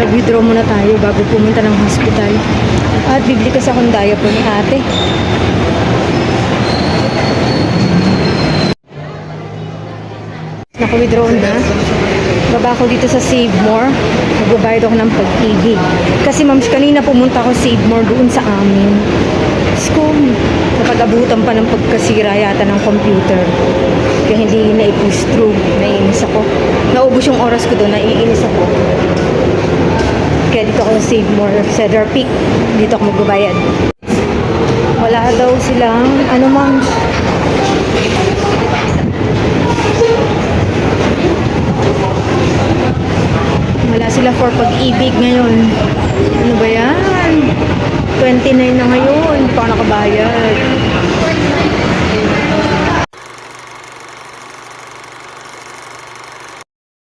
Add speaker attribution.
Speaker 1: mag-withdraw muna tayo bago pumunta ng hospital. At bibili kasi akong diaper ni ate. Naka-withdraw na. Baba ako dito sa Save More. Magbabayad ako ng Pag-ibig. Kasi ma'ams, kanina pumunta ako Save More doon sa amin. School. Napag-abutan pa ng pagkasira yata ng computer. Kaya hindi na-push through. Naiinis ako. Naubos yung oras ko doon. Naiinis ako. Kaya dito ako sa Save More. Cedar Peak. Dito ako magbabayad. Wala daw silang ano ma'am. Wala sila for Pag-ibig ngayon. Ano ba yan? 29 na ngayon. Pa nakabayad.